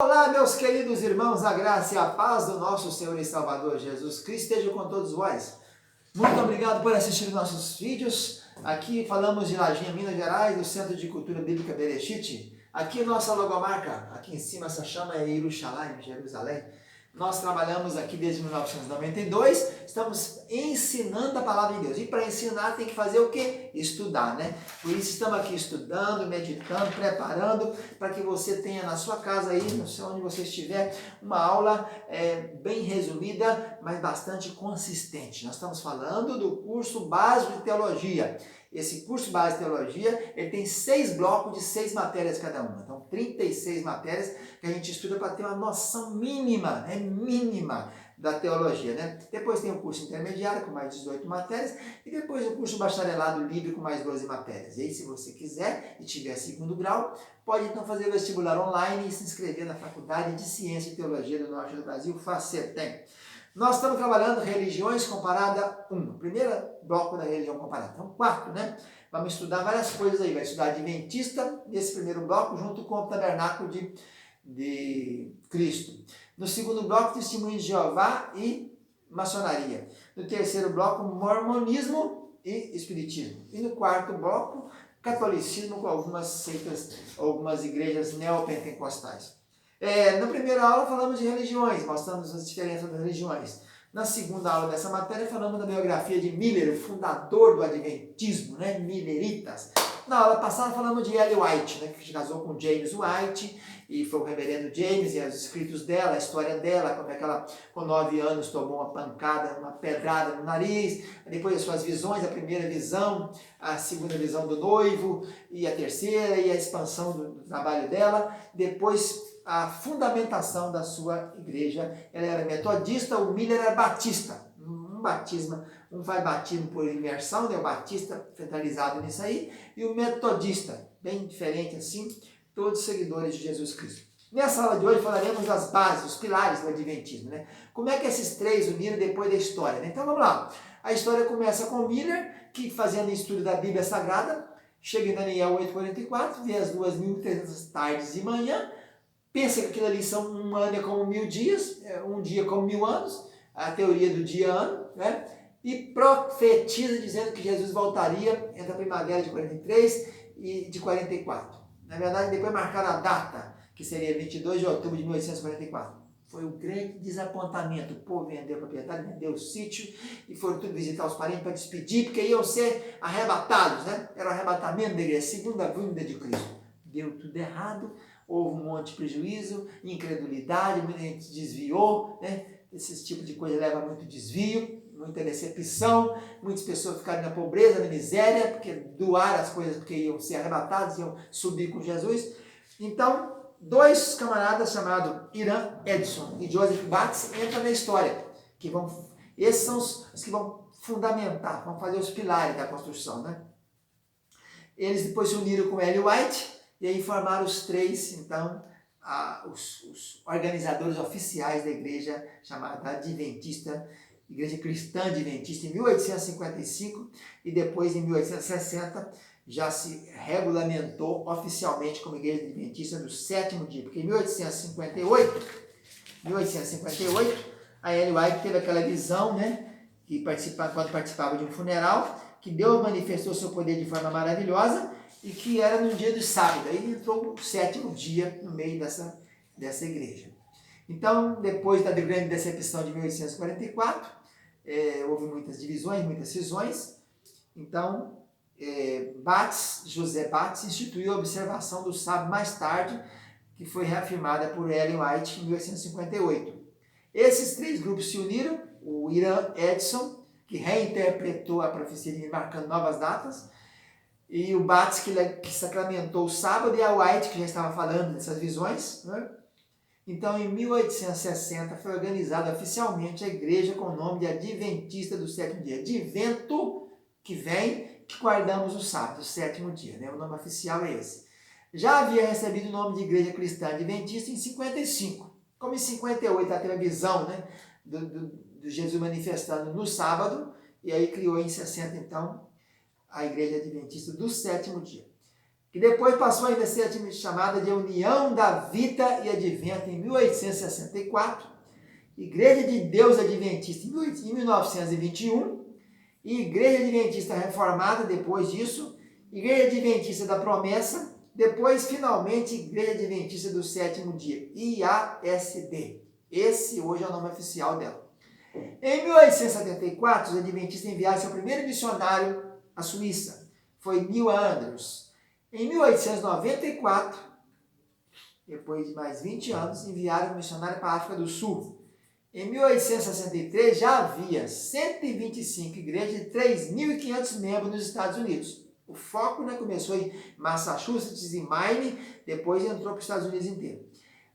Olá, meus queridos irmãos, a graça e a paz do nosso Senhor e Salvador Jesus Cristo esteja com todos vós. Muito obrigado por assistir nossos vídeos. Aqui falamos de Lajinha, Minas Gerais, do Centro de Cultura Bíblica Bereshit. Aqui nossa logomarca, aqui em cima essa chama é Yerushalayim, Jerusalém. Nós trabalhamos aqui desde 1992, estamos ensinando a palavra de Deus. E para ensinar tem que fazer o quê? Estudar, né? Por isso estamos aqui estudando, meditando, preparando, para que você tenha na sua casa aí, não sei onde você estiver, uma aula bem resumida, mas bastante consistente. Nós estamos falando do curso básico de teologia. Esse curso básico de teologia, ele tem 6 blocos de 6 matérias cada uma. Então, 36 matérias que a gente estuda para ter uma noção mínima, mínima da teologia, né? Depois tem o curso intermediário com mais 18 matérias e depois o curso bacharelado livre com mais 12 matérias. E aí, se você quiser e tiver segundo grau, pode então fazer o vestibular online e se inscrever na Faculdade de Ciência e Teologia do Norte do Brasil, FACETEM. Nós estamos trabalhando religiões comparada 1, primeiro bloco da religião comparada. Então, 4, né? Vamos estudar várias coisas aí. Vai estudar Adventista nesse primeiro bloco, junto com o Tabernáculo de Cristo. No segundo bloco, Testemunho de Jeová e Maçonaria. No terceiro bloco, Mormonismo e Espiritismo. E no quarto bloco, Catolicismo com algumas seitas, algumas igrejas neopentecostais. Na primeira aula falamos de religiões, mostramos as diferenças das religiões. Na segunda aula dessa matéria falamos da biografia de Miller, o fundador do Adventismo, né? Milleritas. Na aula passada falamos de Ellen White, né? Que se casou com James White, e foi o reverendo James, e os escritos dela, a história dela, como é que ela com 9 anos tomou uma pancada, uma pedrada no nariz, depois as suas visões, a primeira visão, a segunda visão do noivo, e a terceira, e a expansão do trabalho dela, depois a fundamentação da sua igreja. Ela era metodista, o Miller era batista. Um faz batismo por imersão, né? O batista centralizado nisso aí, e o metodista, bem diferente assim, todos seguidores de Jesus Cristo. Nessa aula de hoje falaremos das bases, os pilares do Adventismo, né? Como é que esses três uniram depois da história, né? Então vamos lá. A história começa com Miller, que fazendo estudo da Bíblia Sagrada, chega em Daniel 8,44, vê as 2.300 tardes de manhã, pensa que aquilo ali são um ano é como 1000 dias, um dia como 1000 anos, a teoria do dia-ano, né? E profetiza dizendo que Jesus voltaria entre a primavera de 43 e de 44. Na verdade, depois marcaram a data, que seria 22 de outubro de 1844. Foi um grande desapontamento. O povo vendeu a propriedade, vendeu o sítio e foram tudo visitar os parentes para despedir, porque iam ser arrebatados, né? Era o arrebatamento da igreja, segunda vinda de Cristo. Deu tudo errado. Houve um monte de prejuízo, incredulidade, muita gente desviou, né? Esse tipo de coisa leva a muito desvio, muita decepção, muitas pessoas ficaram na pobreza, na miséria, porque doaram as coisas porque iam ser arrebatados, iam subir com Jesus. Então, 2 camaradas chamados Hiram Edson e Joseph Bates entram na história. Esses são os que vão fundamentar, vão fazer os pilares da construção, né? Eles depois se uniram com Ellen White, e aí formaram os três, então, os organizadores oficiais da igreja chamada Adventista, Igreja Cristã Adventista, em 1855, e depois em 1860 já se regulamentou oficialmente como Igreja Adventista do sétimo dia, porque em 1858, a Ellen White teve aquela visão, né, que quando participava de um funeral, que Deus manifestou seu poder de forma maravilhosa, e que era no dia do sábado. Aí entrou o sétimo dia no meio dessa igreja. Então, depois da grande decepção de 1844, houve muitas divisões, muitas cisões. Então, José Bates instituiu a observação do sábado mais tarde, que foi reafirmada por Ellen White em 1858. Esses 3 grupos se uniram, o Hiram Edson, que reinterpretou a profecia marcando novas datas, e o Bates, que sacramentou o sábado, e a White, que já estava falando dessas visões, né? Então, em 1860, foi organizada oficialmente a igreja com o nome de Adventista do sétimo dia. Advento, que vem, que guardamos o sábado, o sétimo dia, né? O nome oficial é esse. Já havia recebido o nome de Igreja Cristã Adventista em 55. Como em 58 ela teve a visão, né, do Jesus manifestando no sábado, e aí criou em 60, então, a Igreja Adventista do sétimo dia. que depois passou ainda a ser chamada de União da Vida e Advento em 1864, Igreja de Deus Adventista em 1921, e Igreja Adventista Reformada depois disso, Igreja Adventista da Promessa, depois finalmente Igreja Adventista do Sétimo Dia, IASD. Esse hoje é o nome oficial dela. Em 1874, os adventistas enviaram seu primeiro missionário à Suíça, foi Neil Andrews. Em 1894, depois de mais 20 anos, enviaram um missionário para a África do Sul. Em 1863, já havia 125 igrejas e 3.500 membros nos Estados Unidos. O foco, né, começou em Massachusetts e Maine, depois entrou para os Estados Unidos inteiro.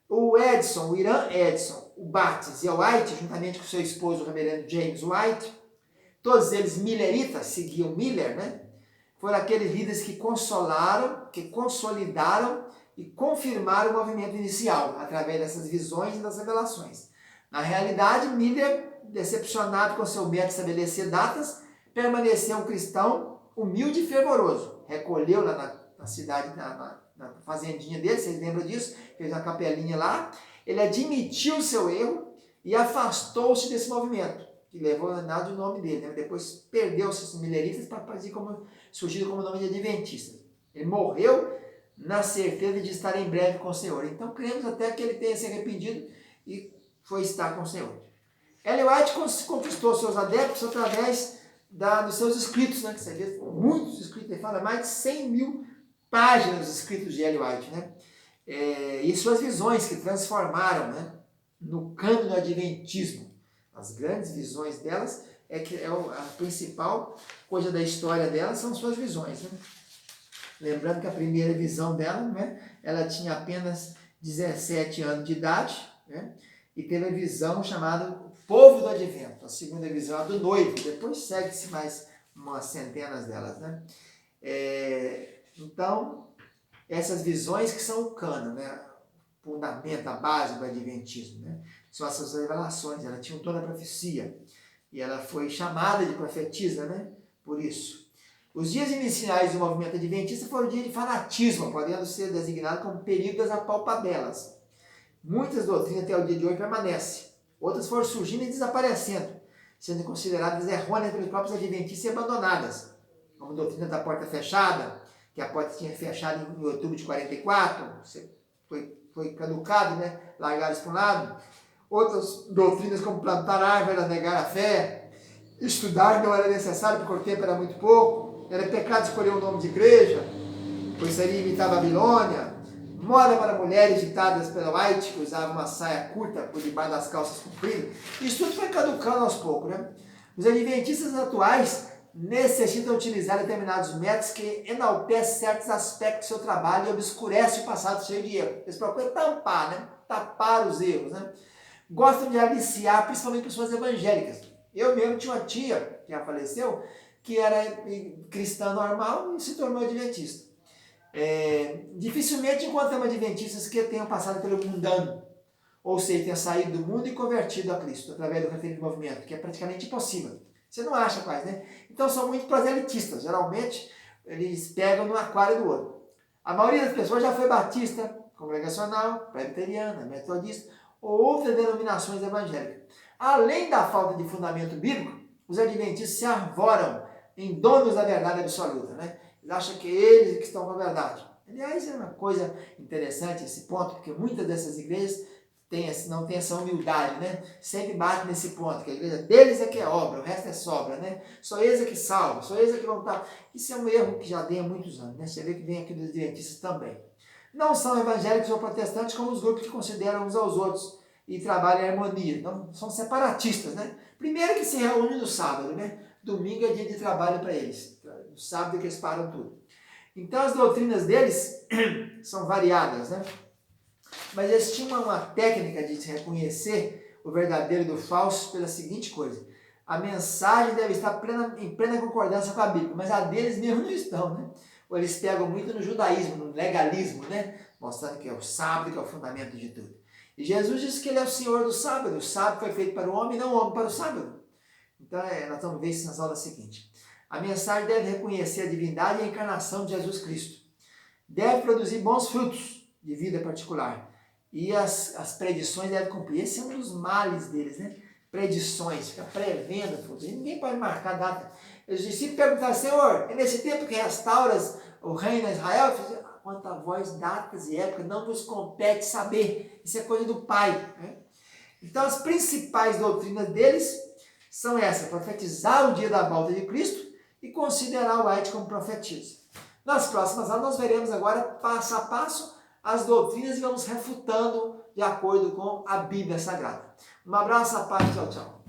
O Edson, o Irã Edson, o Baptist e o White, juntamente com seu esposo, o reverendo James White, todos eles milleritas, seguiam Miller, né? Foram aqueles líderes que consolaram, que consolidaram e confirmaram o movimento inicial, através dessas visões e das revelações. Na realidade, Miller, decepcionado com seu método de estabelecer datas, permaneceu um cristão humilde e fervoroso. Recolheu lá na cidade, na fazendinha dele, vocês lembram disso? Fez uma capelinha lá. Ele admitiu o seu erro e afastou-se desse movimento, que levou a nada o nome dele, né? Depois perdeu-se os milleritas para surgir como nome de adventista. Ele morreu na certeza de estar em breve com o Senhor. Então, cremos até que ele tenha se arrependido e foi estar com o Senhor. Ellen White conquistou seus adeptos através dos seus escritos, né? Que você vê muitos escritos, ele fala mais de 100 mil páginas escritos de Ellen White, né? E suas visões que transformaram, né, no cânone do adventismo. As grandes visões delas a principal coisa da história dela são suas visões, né? Lembrando que a primeira visão dela, né, ela tinha apenas 17 anos de idade, né, e teve a visão chamada Povo do Advento. A segunda visão é a do noivo, depois segue-se mais umas centenas delas, né? Então, essas visões que são o cano, né? O fundamento, a base do adventismo, né? São essas revelações, ela tinha toda a profecia. E ela foi chamada de profetisa, né? Por isso. Os dias iniciais do movimento adventista foram dias de fanatismo, podendo ser designados como período das apalpadelas. Muitas doutrinas até o dia de hoje permanecem. Outras foram surgindo e desaparecendo, sendo consideradas errôneas pelos próprios adventistas e abandonadas. Como a doutrina da porta fechada, que a porta tinha fechado em outubro de 44, foi caducado, né? Largados para um lado. Outras doutrinas como plantar árvore, negar a fé, estudar não era necessário porque o tempo era muito pouco, era pecado escolher o nome de igreja, pois seria imitar a Babilônia, moda para mulheres ditadas pela White, que usava uma saia curta por debaixo das calças compridas. Isso tudo foi caducando aos poucos, né? Os adventistas atuais necessitam utilizar determinados métodos que enaltecem certos aspectos do seu trabalho e obscurecem o passado cheio de erros. Eles procuram tampar, né? Tapar os erros, né? Gostam de aliciar, principalmente pessoas evangélicas. Eu mesmo tinha uma tia, que já faleceu, que era cristã normal e se tornou adventista. Dificilmente encontramos adventistas que tenham passado pelo mundano, ou seja, tenham saído do mundo e convertido a Cristo através do referido movimento, que é praticamente impossível. Você não acha quase, né? Então são muito proselitistas. Geralmente eles pegam no aquário do outro. A maioria das pessoas já foi batista, congregacional, presbiteriana, metodista ou outras denominações evangélicas. Além da falta de fundamento bíblico, os adventistas se arvoram em donos da verdade absoluta, né? Eles acham que eles que estão com a verdade. Aliás, é uma coisa interessante esse ponto, porque muitas dessas igrejas não tem essa humildade, né? Sempre bate nesse ponto, que a igreja deles é que é obra, o resto é sobra, né? Só eles é que salvam, só eles é que vão estar... Isso é um erro que já tem há muitos anos, né? Você vê que vem aqui dos adventistas também. Não são evangélicos ou protestantes como os grupos que consideram uns aos outros e trabalham em harmonia. Não, são separatistas, né? Primeiro que se reúnem no sábado, né? Domingo é dia de trabalho para eles. No sábado é que eles param tudo. Então as doutrinas deles são variadas, né? Mas eles tinham uma técnica de reconhecer o verdadeiro do falso pela seguinte coisa. A mensagem deve estar em plena concordância com a Bíblia, mas a deles mesmo não estão, né? Ou eles pegam muito no judaísmo, no legalismo, né? Mostrando que é o sábado que é o fundamento de tudo. E Jesus disse que ele é o Senhor do sábado. O sábado foi feito para o homem, não o homem para o sábado. Então, nós vamos ver isso nas aulas seguintes. A mensagem deve reconhecer a divindade e a encarnação de Jesus Cristo. deve produzir bons frutos de vida particular. E as predições devem cumprir. Esse é um dos males deles, né? Predições, fica prevendo frutos. Ninguém pode marcar data. Os discípulos perguntaram, Senhor, é nesse tempo que restauras o reino de Israel? Quanto a vós, datas e épocas não vos compete saber. Isso é coisa do Pai. Né? Então, as principais doutrinas deles são essas: profetizar o dia da volta de Cristo e considerar o White como profetiza. Nas próximas aulas, nós veremos agora, passo a passo, as doutrinas e vamos refutando de acordo com a Bíblia Sagrada. Um abraço, a paz, tchau, tchau.